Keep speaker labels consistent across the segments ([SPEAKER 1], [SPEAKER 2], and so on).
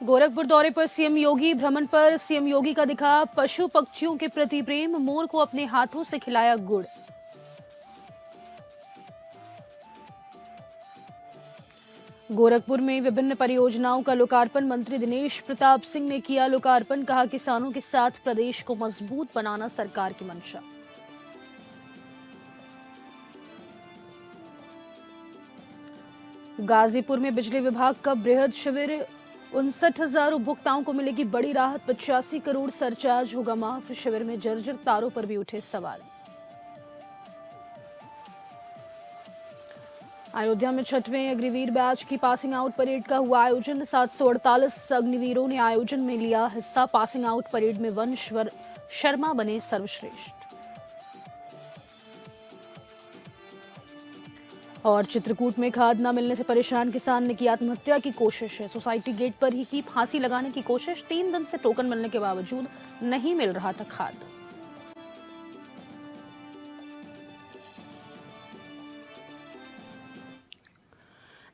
[SPEAKER 1] गोरखपुर दौरे पर सीएम योगी। भ्रमण पर सीएम योगी का दिखा पशु पक्षियों के प्रति प्रेम। मोर को अपने हाथों से खिलाया गुड़। गोरखपुर में विभिन्न परियोजनाओं का लोकार्पण। मंत्री दिनेश प्रताप सिंह ने किया लोकार्पण। कहा किसानों के साथ प्रदेश को मजबूत बनाना सरकार की मंशा। गाजीपुर में बिजली विभाग का बृहद शिविर। 59,000 उपभोक्ताओं को मिलेगी बड़ी राहत। 85 करोड़ सरचार्ज होगा माफ। शिविर में जर्जर तारों पर भी उठे सवाल। अयोध्या में 6वें अग्निवीर बैच की पासिंग आउट परेड का हुआ आयोजन। 748 अग्निवीरों ने आयोजन में लिया हिस्सा। पासिंग आउट परेड में वंश शर्मा बने सर्वश्रेष्ठ। और चित्रकूट में खाद न मिलने से परेशान किसान ने की आत्महत्या की कोशिश। सोसाइटी गेट पर ही की फांसी लगाने की कोशिश। 3 दिन से टोकन मिलने के बावजूद नहीं मिल रहा था खाद।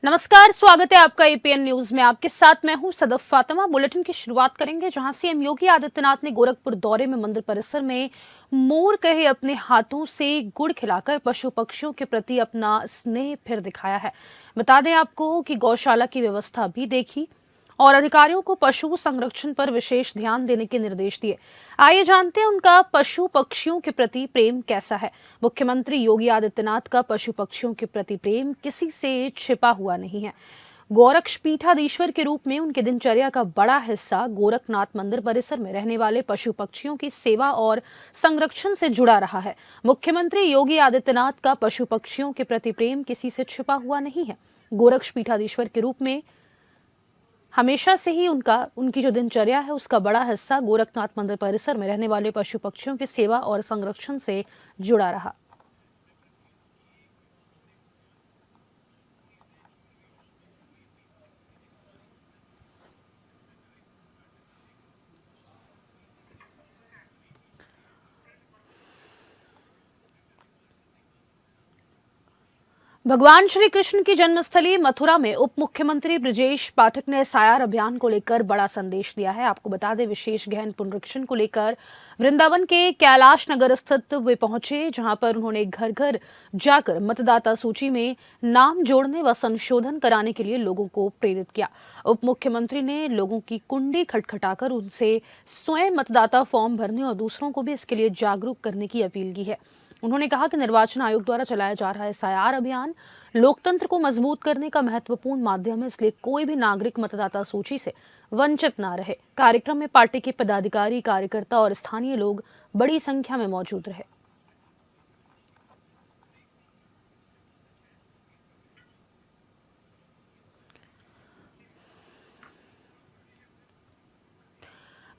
[SPEAKER 1] नमस्कार, स्वागत है आपका एपीएन न्यूज में। आपके साथ मैं हूं सदफ फातिमा। बुलेटिन की शुरुआत करेंगे जहां सीएम योगी आदित्यनाथ ने गोरखपुर दौरे में मंदिर परिसर में मोर कहे अपने हाथों से गुड़ खिलाकर पशु पक्षियों के प्रति अपना स्नेह फिर दिखाया है। बता दें आपको कि गौशाला की व्यवस्था भी देखी और अधिकारियों को पशु संरक्षण पर विशेष ध्यान देने के निर्देश दिए। आइए जानते हैं उनका पशु पक्षियों के प्रति प्रेम कैसा है। मुख्यमंत्री योगी आदित्यनाथ का पशु पक्षियों के प्रति प्रेम किसी से छिपा हुआ नहीं है। गोरक्षपीठाधीश्वर के रूप में उनके दिनचर्या का बड़ा हिस्सा गोरखनाथ मंदिर परिसर में रहने वाले पशु पक्षियों की सेवा और संरक्षण से जुड़ा रहा है। मुख्यमंत्री योगी आदित्यनाथ का पशु पक्षियों के प्रति प्रेम किसी से छिपा हुआ नहीं है। गोरक्षपीठाधीश्वर के रूप में हमेशा से ही उनकी जो दिनचर्या है उसका बड़ा हिस्सा गोरखनाथ मंदिर परिसर में रहने वाले पशु पक्षियों की सेवा और संरक्षण से जुड़ा रहा। भगवान श्री कृष्ण की जन्मस्थली मथुरा में उप मुख्यमंत्री ब्रजेश पाठक ने एसआईआर अभियान को लेकर बड़ा संदेश दिया है। आपको बता दें, विशेष गहन पुनरीक्षण को लेकर वृंदावन के कैलाश नगर स्थित वे पहुंचे, जहां पर उन्होंने घर घर जाकर मतदाता सूची में नाम जोड़ने व संशोधन कराने के लिए लोगों को प्रेरित किया। उप मुख्यमंत्री ने लोगों की कुंडी खटखटाकर उनसे स्वयं मतदाता फॉर्म भरने और दूसरों को भी इसके लिए जागरूक करने की अपील की है। उन्होंने कहा कि निर्वाचन आयोग द्वारा चलाया जा रहा एसआईआर अभियान लोकतंत्र को मजबूत करने का महत्वपूर्ण माध्यम है, इसलिए कोई भी नागरिक मतदाता सूची से वंचित न रहे। कार्यक्रम में पार्टी के पदाधिकारी, कार्यकर्ता और स्थानीय लोग बड़ी संख्या में मौजूद रहे।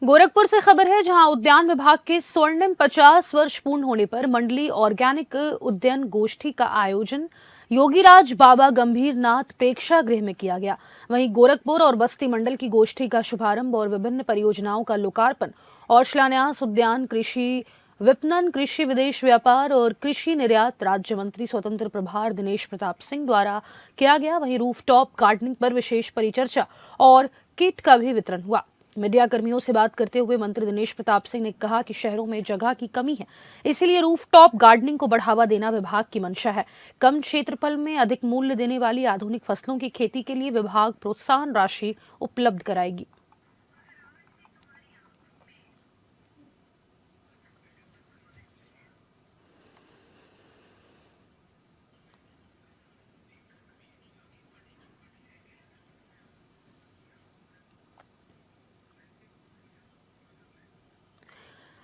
[SPEAKER 1] गोरखपुर से खबर है, जहां उद्यान विभाग के स्वर्णिम 50 वर्ष पूर्ण होने पर मंडली ऑर्गेनिक उद्यान गोष्ठी का आयोजन योगीराज बाबा गंभीरनाथ प्रेक्षागृह में किया गया। वहीं गोरखपुर और बस्ती मंडल की गोष्ठी का शुभारंभ और विभिन्न परियोजनाओं का लोकार्पण और शिलान्यास उद्यान कृषि विपणन, कृषि विदेश व्यापार और कृषि निर्यात राज्य मंत्री स्वतंत्र प्रभार दिनेश प्रताप सिंह द्वारा किया गया। वहीं रूफटॉप गार्डनिंग पर विशेष परिचर्चा और किट का भी वितरण हुआ। मीडिया कर्मियों से बात करते हुए मंत्री दिनेश प्रताप सिंह ने कहा कि शहरों में जगह की कमी है, इसीलिए रूफटॉप गार्डनिंग को बढ़ावा देना विभाग की मंशा है। कम क्षेत्रफल में अधिक मूल्य देने वाली आधुनिक फसलों की खेती के लिए विभाग प्रोत्साहन राशि उपलब्ध कराएगी।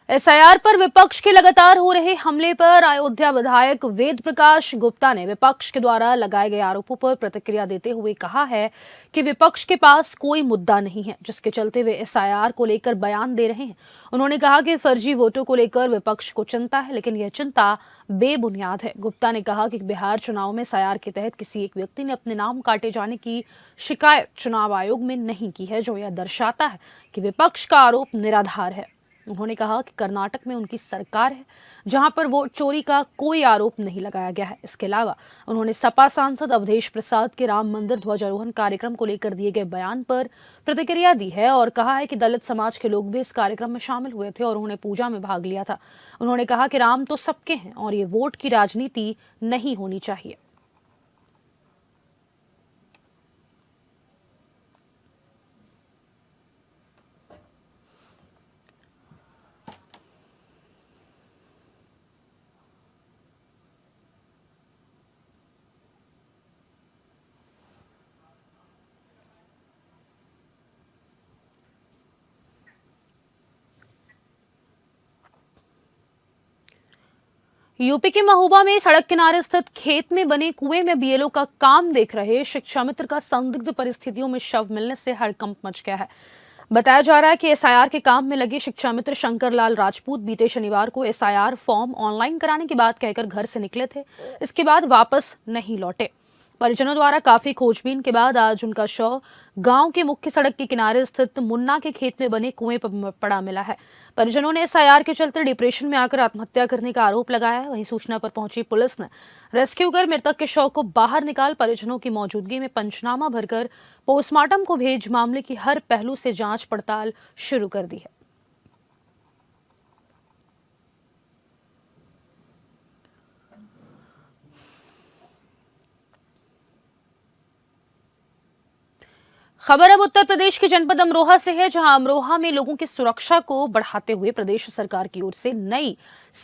[SPEAKER 1] एसआईआर पर विपक्ष के लगातार हो रहे हमले पर अयोध्या विधायक वेद प्रकाश गुप्ता ने विपक्ष के द्वारा लगाए गए आरोपों पर प्रतिक्रिया देते हुए कहा है कि विपक्ष के पास कोई मुद्दा नहीं है, जिसके चलते वे एसआईआर को लेकर बयान दे रहे हैं। उन्होंने कहा कि फर्जी वोटों को लेकर विपक्ष को चिंता है, लेकिन यह चिंता बेबुनियाद है। गुप्ता ने कहा कि बिहार चुनाव में एसआईआर के तहत किसी एक व्यक्ति ने अपने नाम काटे जाने की शिकायत चुनाव आयोग में नहीं की है, जो यह दर्शाता है कि विपक्ष का आरोप निराधार है। उन्होंने कहा कि कर्नाटक में उनकी सरकार है जहां पर वोट चोरी का कोई आरोप नहीं लगाया गया है। इसके अलावा उन्होंने सपा सांसद अवधेश प्रसाद के राम मंदिर ध्वजारोहण कार्यक्रम को लेकर दिए गए बयान पर प्रतिक्रिया दी है और कहा है कि दलित समाज के लोग भी इस कार्यक्रम में शामिल हुए थे और उन्होंने पूजा में भाग लिया था। उन्होंने कहा कि राम तो सबके हैं और ये वोट की राजनीति नहीं होनी चाहिए। यूपी के महोबा में सड़क किनारे स्थित खेत में बने कुएं में बीएलओ का काम देख रहे शिक्षा मित्र का संदिग्ध परिस्थितियों में शव मिलने से हड़कंप मच गया है। बताया जा रहा है कि एसआईआर के काम में लगे शिक्षा मित्र शंकर लाल राजपूत बीते शनिवार को एसआईआर फॉर्म ऑनलाइन कराने की बात कहकर घर से निकले थे। इसके बाद वापस नहीं लौटे। परिजनों द्वारा काफी खोजबीन के बाद आज उनका शव गांव के मुख्य सड़क के किनारे स्थित मुन्ना के खेत में बने कुएं पर पड़ा मिला है। परिजनों ने एसआईआर के चलते डिप्रेशन में आकर आत्महत्या करने का आरोप लगाया है। वहीं सूचना पर पहुंची पुलिस ने रेस्क्यू कर मृतक के शव को बाहर निकाल परिजनों की मौजूदगी में पंचनामा भरकर पोस्टमार्टम को भेज मामले की हर पहलू से जांच पड़ताल शुरू कर दी है। खबर अब उत्तर प्रदेश के जनपद अमरोहा से है, जहां अमरोहा में लोगों की सुरक्षा को बढ़ाते हुए प्रदेश सरकार की ओर से नई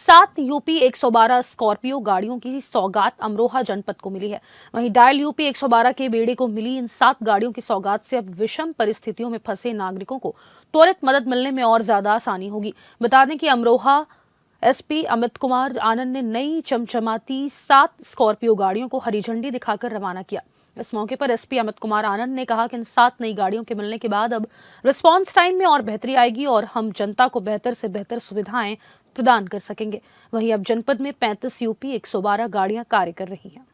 [SPEAKER 1] 7 यूपी 112 स्कॉर्पियो गाड़ियों की सौगात अमरोहा जनपद को मिली है। वहीं डायल यूपी 112 के बेड़े को मिली इन 7 गाड़ियों की सौगात से अब विषम परिस्थितियों में फंसे नागरिकों को त्वरित मदद मिलने में और ज्यादा आसानी होगी। बता दें कि अमरोहा एसपी अमित कुमार आनंद ने नई चमचमाती 7 स्कॉर्पियो गाड़ियों को हरी झंडी दिखाकर रवाना किया। इस मौके पर एसपी अमित कुमार आनंद ने कहा कि इन 7 नई गाड़ियों के मिलने के बाद अब रिस्पांस टाइम में और बेहतरी आएगी और हम जनता को बेहतर से बेहतर सुविधाएं प्रदान कर सकेंगे। वहीं अब जनपद में 35 यूपी 112 गाड़ियां कार्य कर रही हैं।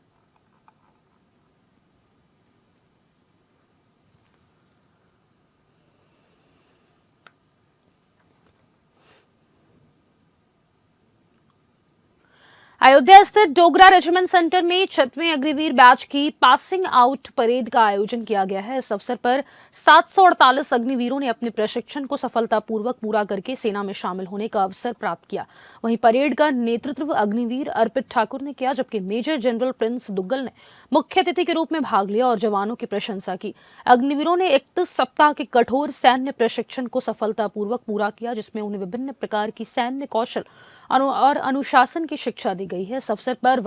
[SPEAKER 1] अयोध्या स्थित डोगरा रेजिमेंट सेंटर में 6वें अग्निवीर बैच की पासिंग आउट परेड का आयोजन किया गया है। इस अवसर पर 748 अग्निवीरों ने अपने प्रशिक्षण को सफलतापूर्वक पूरा करके सेना में शामिल होने का अवसर प्राप्त किया। वहीं परेड का नेतृत्व अग्निवीर अर्पित ठाकुर ने किया, जबकि मेजर जनरल प्रिंस दुग्गल ने मुख्य अतिथि के रूप में भाग लिया और जवानों की प्रशंसा की। अग्निवीरों ने 31 सप्ताह के कठोर सैन्य प्रशिक्षण को सफलतापूर्वक पूरा किया, जिसमें उन्हें विभिन्न प्रकार की सैन्य कौशल और अनुशासन की शिक्षा दी गई है। इस अवसर पर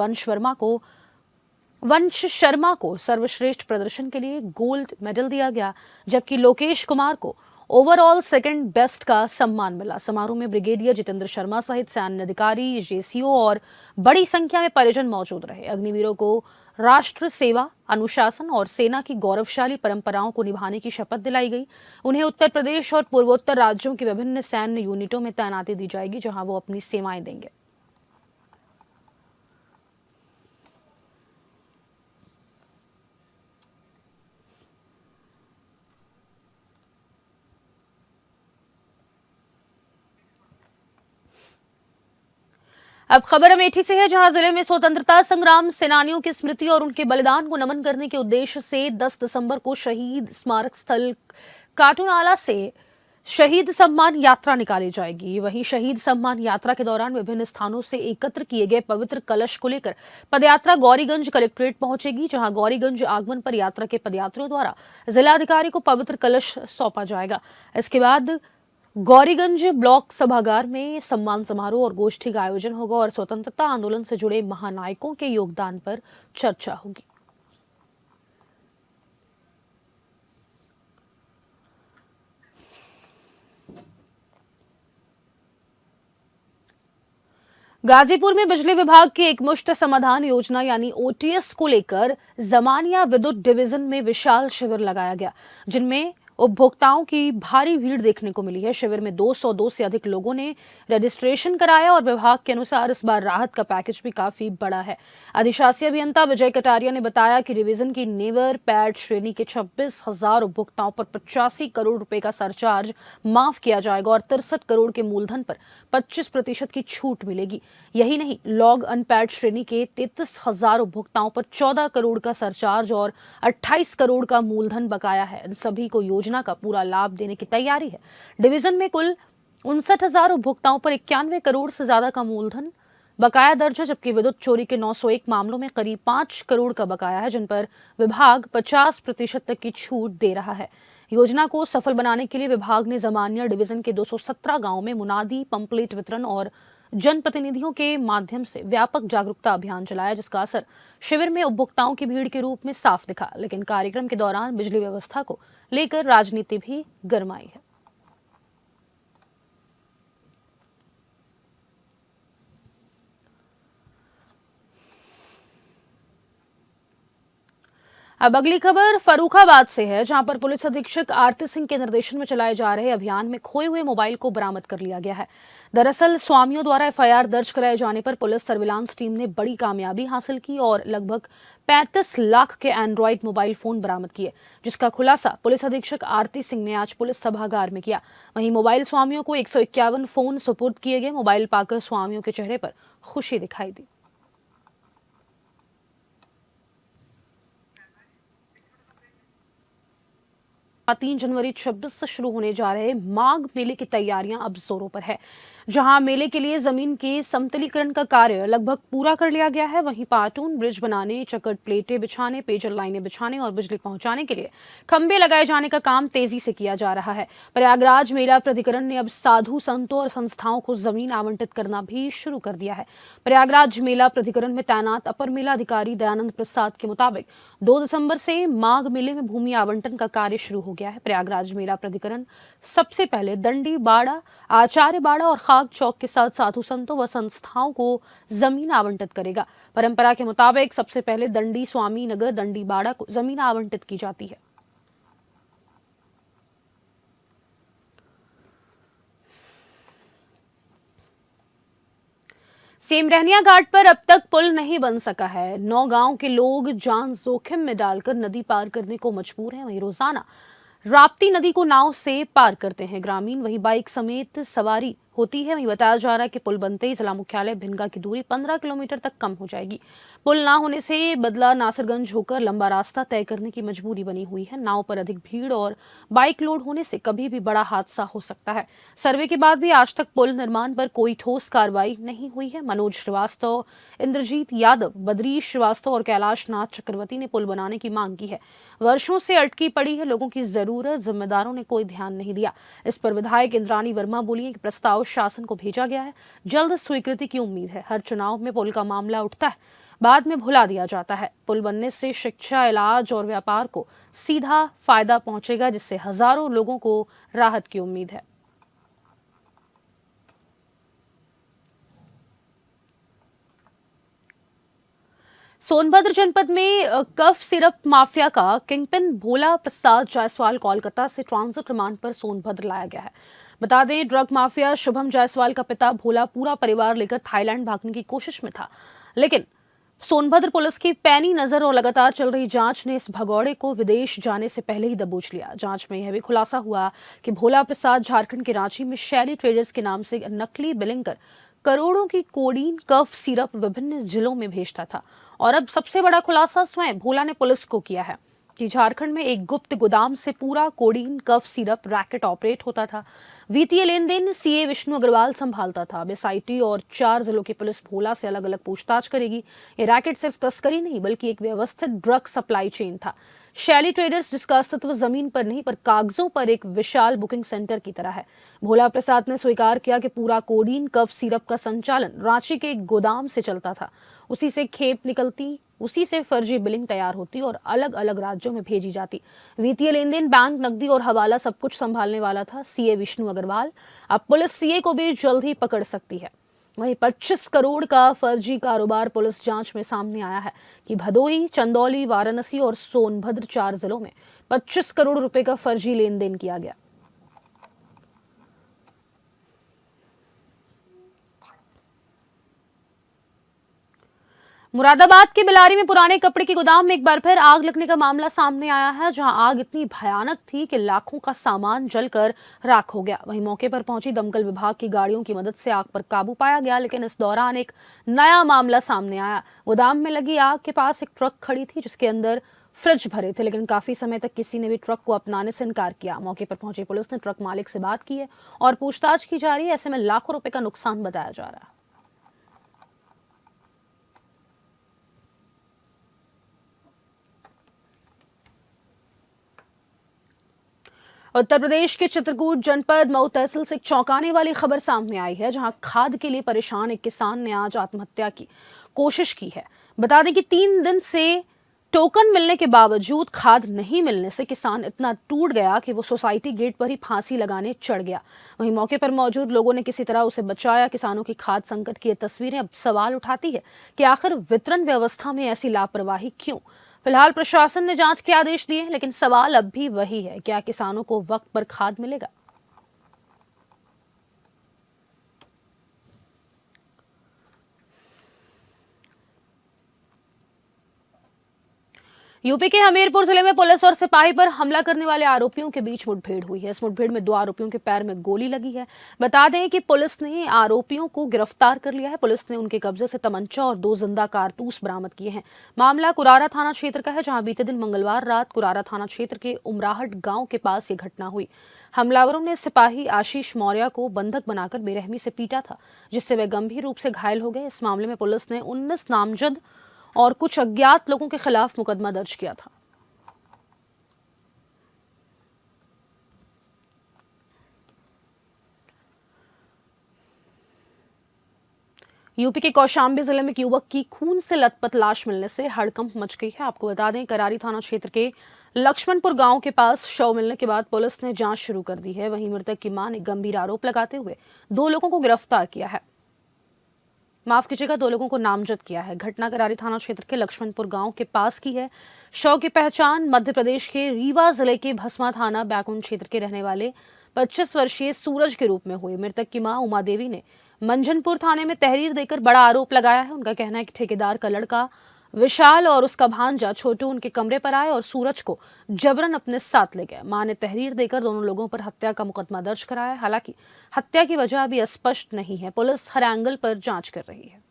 [SPEAKER 1] वंश शर्मा को सर्वश्रेष्ठ प्रदर्शन के लिए गोल्ड मेडल दिया गया, जबकि लोकेश कुमार को ओवरऑल सेकंड बेस्ट का सम्मान मिला। समारोह में ब्रिगेडियर जितेंद्र शर्मा सहित सैन्य अधिकारी, जेसीओ और बड़ी संख्या में परिजन मौजूद रहे। अग्निवीरों को राष्ट्र सेवा, अनुशासन और सेना की गौरवशाली परंपराओं को निभाने की शपथ दिलाई गई। उन्हें उत्तर प्रदेश और पूर्वोत्तर राज्यों की विभिन्न सैन्य यूनिटों में तैनाती दी जाएगी, जहां वो अपनी सेवाएं देंगे। अब खबर अमेठी से है, जहां जिले में स्वतंत्रता संग्राम सेनानियों की स्मृति और उनके बलिदान को नमन करने के उद्देश्य से 10 दिसंबर को शहीद स्मारक स्थल काटूनाला से शहीद सम्मान यात्रा निकाली जाएगी। वहीं शहीद सम्मान यात्रा के दौरान विभिन्न स्थानों से एकत्र किए गए पवित्र कलश को लेकर पदयात्रा गौरीगंज कलेक्ट्रेट पहुंचेगी, जहां गौरीगंज आगमन पर यात्रा के पदयात्रियों द्वारा जिलाधिकारी को पवित्र कलश सौंपा जाएगा। इसके बाद गौरीगंज ब्लॉक सभागार में सम्मान समारोह और गोष्ठी का आयोजन होगा और स्वतंत्रता आंदोलन से जुड़े महानायकों के योगदान पर चर्चा होगी। गाजीपुर में बिजली विभाग की एकमुश्त समाधान योजना यानी ओटीएस को लेकर जमानिया विद्युत डिवीजन में विशाल शिविर लगाया गया, जिनमें उपभोक्ताओं की भारी भीड़ देखने को मिली है। शिविर में 202 से अधिक लोगों ने रजिस्ट्रेशन कराया और विभाग के अनुसार इस बार राहत का पैकेज भी काफी बड़ा है। अधिशासी अभियंता विजय कटारिया ने बताया कि रिवीजन की नेवर पैड श्रेणी के 26,000 उपभोक्ताओं पर 85 करोड़ रुपए का सरचार्ज माफ किया जाएगा और 63 करोड़ के मूलधन पर 25% की छूट मिलेगी। यही नहीं, लॉग अनपैड श्रेणी के 33,000 उपभोक्ताओं पर 14 करोड़ का सरचार्ज और 28 करोड़ का मूलधन बकाया है। इन सभी को योजना का पूरा लाभ देने की तैयारी है। डिवीजन में कुल 59,000 उपभोक्ताओं पर 91 करोड़ से ज्यादा का मूलधन बकाया दर्ज है, जबकि विद्युत चोरी के 901 मामलों में करीब 5 करोड़ का बकाया है, जिन पर विभाग 50% तक की छूट दे रहा है। योजना को सफल बनाने के लिए विभाग ने जमानिया डिवीजन के 217 गांवों में मुनादी, पंपलेट वितरण और जनप्रतिनिधियों के माध्यम से व्यापक जागरूकता अभियान चलाया, जिसका असर शिविर में उपभोक्ताओं की भीड़ के रूप में साफ दिखा। लेकिन कार्यक्रम के दौरान बिजली व्यवस्था को लेकर राजनीति भी गरमाई है। अब अगली खबर फर्रुखाबाद से है, जहां पर पुलिस अधीक्षक आरती सिंह के निर्देशन में चलाए जा रहे अभियान में खोए हुए मोबाइल को बरामद कर लिया गया है। दरअसल स्वामियों द्वारा एफआईआर दर्ज कराए जाने पर पुलिस सर्विलांस टीम ने बड़ी कामयाबी हासिल की और लगभग 35 लाख के एंड्रॉइड मोबाइल फोन बरामद किए, जिसका खुलासा पुलिस अधीक्षक आरती सिंह ने आज पुलिस सभागार में किया। वहीं मोबाइल स्वामियों को 151 फोन सुपुर्द किए गए। मोबाइल पाकर स्वामियों के चेहरे पर खुशी दिखाई दी। 3 जनवरी 26 से शुरू होने जा रहे माघ मेले की तैयारियां अब जोरों पर है। जहां मेले के लिए जमीन के समतलीकरण का कार्य लगभग पूरा कर लिया गया है, वहीं पाटून ब्रिज बनाने, चकट प्लेटें बिछाने, पेयजल लाइनें बिछाने और बिजली पहुंचाने के लिए खंभे लगाए जाने का काम तेजी से किया जा रहा है। प्रयागराज मेला प्राधिकरण ने अब साधु संतों और संस्थाओं को जमीन आवंटित करना भी शुरू कर दिया है। प्रयागराज मेला प्राधिकरण में तैनात अपर मेला अधिकारी दयानंद प्रसाद के मुताबिक 2 दिसंबर से माघ मेले में भूमि आवंटन का कार्य शुरू हो गया है। प्रयागराज मेला प्राधिकरण सबसे पहले दंडी बाड़ा, आचार्य बाड़ा और खाक चौक के साथ साधु संतों व संस्थाओं को जमीन आवंटित करेगा। परंपरा के मुताबिक सबसे पहले दंडी स्वामी नगर दंडी बाड़ा को जमीन आवंटित की जाती है। सेमरहनिया घाट पर अब तक पुल नहीं बन सका है। 9 गांव के लोग जान जोखिम में डालकर नदी पार करने को मजबूर हैं। वहीं रोजाना राप्ती नदी को नाव से पार करते हैं ग्रामीण, वहीं बाइक समेत सवारी होती है। वहीं बताया जा रहा है कि पुल बनते ही जिला मुख्यालय भिनगा की दूरी 15 किलोमीटर तक कम हो जाएगी। पुल ना होने से बदला नासरगंज होकर लंबा रास्ता तय करने की मजबूरी बनी हुई है। नाव पर अधिक भीड़ और बाइक लोड होने से कभी भी बड़ा हादसा हो सकता है। सर्वे के बाद भी आज तक पुल निर्माण पर कोई ठोस कार्रवाई नहीं हुई है। मनोज श्रीवास्तव, इंद्रजीत यादव, बद्रीश श्रीवास्तव और कैलाश नाथ चक्रवर्ती ने पुल बनाने की मांग की है। वर्षों से अटकी पड़ी है लोगों की जरूरत, जिम्मेदारों ने कोई ध्यान नहीं दिया। इस पर विधायक इंद्राणी वर्मा बोली कि प्रस्ताव शासन को भेजा गया है, जल्द स्वीकृति की उम्मीद है। हर चुनाव में पुल का मामला उठता है, बाद में भुला दिया जाता है। पुल बनने से शिक्षा, इलाज और व्यापार को सीधा फायदा पहुंचेगा, जिससे हजारों लोगों को राहत की उम्मीद है। सोनभद्र जनपद में कफ सिरप माफिया का किंगपिन भोला प्रसाद जायसवाल कोलकाता से ट्रांजिट रिमांड पर सोनभद्र लाया गया है। बता दें, ड्रग माफिया शुभम जायसवाल का पिता भोला पूरा परिवार लेकर थाईलैंड भागने की कोशिश में था, लेकिन सोनभद्र पुलिस की पैनी नजर और लगातार चल रही जांच ने इस भगौड़े को विदेश जाने से पहले ही दबोच लिया। जांच में यह भी खुलासा हुआ कि भोला प्रसाद झारखंड के रांची में शैली ट्रेडर्स के नाम से नकली बिलिंग कर करोड़ों की कोडीन कफ सिरप विभिन्न जिलों में भेजता था। और अब सबसे बड़ा खुलासा स्वयं भोला ने पुलिस को किया है कि झारखंड में एक गुप्त गोदाम से पूरा codeine cough syrup racket operate होता था। वित्तीय लेन देन सीए विष्णु अग्रवाल संभालता था। अब एसआईटी और 4 जिलों की पुलिस भोला से अलग अलग पूछताछ करेगी। ये रैकेट सिर्फ तस्करी नहीं बल्कि एक व्यवस्थित ड्रग सप्लाई चेन था। शैली ट्रेडर्स, जिसका अस्तित्व जमीन पर नहीं पर कागजों पर एक विशाल बुकिंग सेंटर की तरह है। भोला प्रसाद ने स्वीकार किया कि पूरा कोडीन कफ सिरप का संचालन रांची के एक गोदाम से चलता था। उसी से खेप निकलती, उसी से फर्जी बिलिंग तैयार होती और अलग अलग राज्यों में भेजी जाती। वित्तीय लेन देन, बैंक, नकदी और हवाला सब कुछ संभालने वाला था सीए विष्णु अग्रवाल। अब पुलिस सीए को भी जल्द ही पकड़ सकती है। वहीं 25 करोड़ का फर्जी कारोबार पुलिस जांच में सामने आया है कि भदोही, चंदौली, वाराणसी और सोनभद्र 4 जिलों में 25 करोड़ रुपए का फर्जी लेन देन किया गया। मुरादाबाद के बिलारी में पुराने कपड़े के गोदाम में एक बार फिर आग लगने का मामला सामने आया है, जहां आग इतनी भयानक थी कि लाखों का सामान जलकर राख हो गया। वहीं मौके पर पहुंची दमकल विभाग की गाड़ियों की मदद से आग पर काबू पाया गया, लेकिन इस दौरान एक नया मामला सामने आया। गोदाम में लगी आग के पास एक ट्रक खड़ी थी जिसके अंदर फ्रिज भरे थे, लेकिन काफी समय तक किसी ने भी ट्रक को अपनाने से इनकार किया। मौके पर पहुंची पुलिस ने ट्रक मालिक से बात की है और पूछताछ की जा रही है। ऐसे में लाखों रुपए का नुकसान बताया जा रहा है। उत्तर प्रदेश के चित्रकूट जनपद मऊ तहसील से एक चौंकाने वाली खबर सामने आई है, जहां खाद के लिए परेशान एक किसान ने आज आत्महत्या की कोशिश की है। बता दें कि 3 दिन से टोकन मिलने के बावजूद खाद नहीं मिलने से किसान इतना टूट गया कि वो सोसाइटी गेट पर ही फांसी लगाने चढ़ गया। वहीं मौके पर मौजूद लोगों ने किसी तरह उसे बचाया। किसानों की खाद संकट की ये तस्वीरें अब सवाल उठाती है कि आखिर वितरण व्यवस्था में ऐसी लापरवाही क्यों। फिलहाल प्रशासन ने जांच के आदेश दिए हैं, लेकिन सवाल अब भी वही है, क्या किसानों को वक्त पर खाद मिलेगा। यूपी के हमीरपुर जिले में पुलिस और सिपाही पर हमला करने वाले आरोपियों के बीच मुठभेड़ हुई है। इस मुठभेड़ में 2 आरोपियों के पैर में गोली लगी है। बता दें कि पुलिस ने आरोपियों को गिरफ्तार कर लिया है। पुलिस ने उनके कब्जे से तमंचा और 2 जिंदा कारतूस बरामद किए हैं। मामला कुरारा थाना क्षेत्र का है, जहां बीते दिन मंगलवार रात कुरारा थाना क्षेत्र के उमराहट गांव के पास ये घटना हुई। हमलावरों ने सिपाही आशीष मौर्य को बंधक बनाकर बेरहमी से पीटा था, जिससे वे गंभीर रूप से घायल हो गए। इस मामले में पुलिस ने 19 नामजद और कुछ अज्ञात लोगों के खिलाफ मुकदमा दर्ज किया था। यूपी के कौशाम्बी जिले में एक युवक की खून से लथपथ लाश मिलने से हड़कंप मच गई है। आपको बता दें, करारी थाना क्षेत्र के लक्ष्मणपुर गांव के पास शव मिलने के बाद पुलिस ने जांच शुरू कर दी है। वहीं मृतक की मां ने गंभीर आरोप लगाते हुए 2 लोगों को गिरफ्तार किया है। माफ कीजिएगा, 2 लोगों को नामजद किया है। घटना करारी थाना क्षेत्र के लक्ष्मणपुर गांव के पास की है। शव की पहचान मध्य प्रदेश के रीवा जिले के भस्मा थाना बैकुंठ क्षेत्र के रहने वाले 25 वर्षीय सूरज के रूप में हुई। मृतक की मां उमा देवी ने मंझनपुर थाने में तहरीर देकर बड़ा आरोप लगाया है। उनका कहना है कि ठेकेदार का लड़का विशाल और उसका भांजा छोटू उनके कमरे पर आए और सूरज को जबरन अपने साथ ले गए। मां ने तहरीर देकर दोनों लोगों पर हत्या का मुकदमा दर्ज कराया। हालांकि हत्या की वजह अभी स्पष्ट नहीं है। पुलिस हर एंगल पर जांच कर रही है।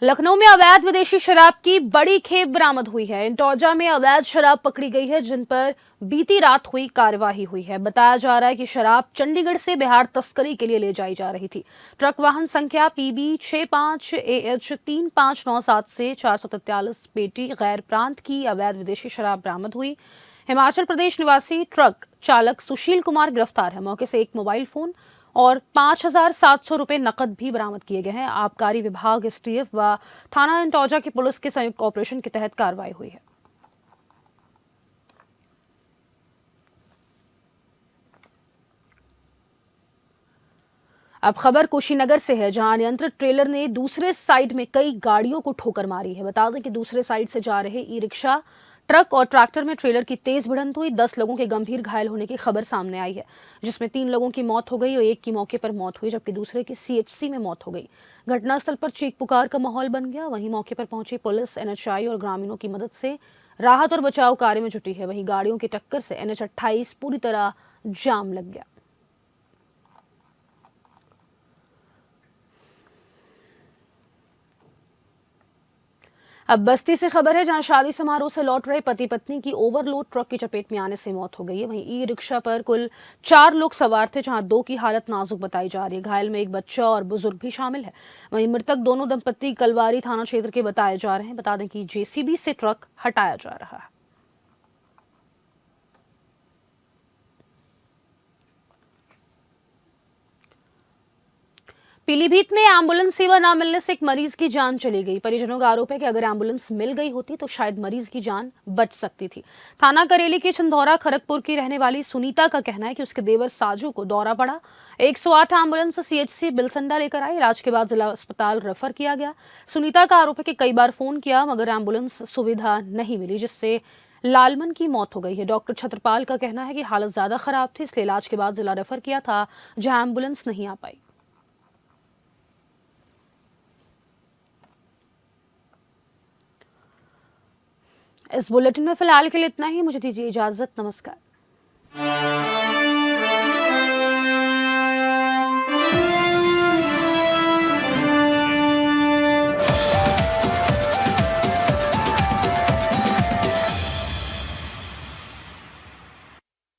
[SPEAKER 1] लखनऊ में अवैध विदेशी शराब की बड़ी खेप बरामद हुई है। इंटौजा में अवैध शराब पकड़ी गई है, जिन पर बीती रात हुई कार्यवाही हुई है। बताया जा रहा है कि शराब चंडीगढ़ से बिहार तस्करी के लिए ले जाई जा रही थी। ट्रक वाहन संख्या PB 65AH 3597 से 443 पेटी गैर प्रांत की अवैध विदेशी शराब बरामद हुई। हिमाचल प्रदेश निवासी ट्रक चालक सुशील कुमार गिरफ्तार है। मौके से एक मोबाइल फोन और 5,700 रुपए नकद भी बरामद किए गए हैं। आबकारी विभाग, STF व थाना इंटौजा की पुलिस के संयुक्त ऑपरेशन के तहत कार्रवाई हुई है। अब खबर कुशीनगर से है, जहां अनियंत्रित ट्रेलर ने दूसरे साइड में कई गाड़ियों को ठोकर मारी है। बता दें कि दूसरे साइड से जा रहे ई-रिक्शा, ट्रक और ट्रैक्टर में ट्रेलर की तेज भिड़ंत हुई। 10 लोगों के गंभीर घायल होने की खबर सामने आई है, जिसमें 3 लोगों की मौत हो गई और एक की मौके पर मौत हुई, जबकि दूसरे की CHC में मौत हो गई। घटनास्थल पर चीख पुकार का माहौल बन गया। वहीं मौके पर पहुंची पुलिस NHI और ग्रामीणों की मदद से राहत और बचाव कार्य में जुटी है। वहीं गाड़ियों की टक्कर से NH 28 पूरी तरह जाम लग गया। अब बस्ती से खबर है, जहां शादी समारोह से लौट रहे पति पत्नी की ओवरलोड ट्रक की चपेट में आने से मौत हो गई है। वहीं ई-रिक्शा पर कुल 4 लोग सवार थे, जहां 2 की हालत नाजुक बताई जा रही है। घायल में एक बच्चा और बुजुर्ग भी शामिल है। वहीं मृतक दोनों दंपत्ति कलवारी थाना क्षेत्र के बताए जा रहे हैं। बता दें कि JCB से ट्रक हटाया जा रहा है। पीलीभीत में एम्बुलेंस सेवा न मिलने से एक मरीज की जान चली गई। परिजनों का आरोप है कि अगर एम्बुलेंस मिल गई होती तो शायद मरीज की जान बच सकती थी। थाना करेली के छिंदौरा खड़गपुर की रहने वाली सुनीता का कहना है कि उसके देवर साजू को दौरा पड़ा। 108 एम्बुलेंस CHC बिलसंडा लेकर आई। इलाज के बाद जिला अस्पताल रेफर किया गया। सुनीता का आरोप है कि कई बार फोन किया मगर एम्बुलेंस सुविधा नहीं मिली, जिससे लालमन की मौत हो गई है। डॉक्टर छत्रपाल का कहना है कि हालत ज्यादा खराब थी, इसलिए इलाज के बाद जिला रेफर किया था, जहां एम्बुलेंस नहीं आ पाई। इस बुलेटिन में फिलहाल के लिए इतना ही। मुझे दीजिए इजाजत। नमस्कार।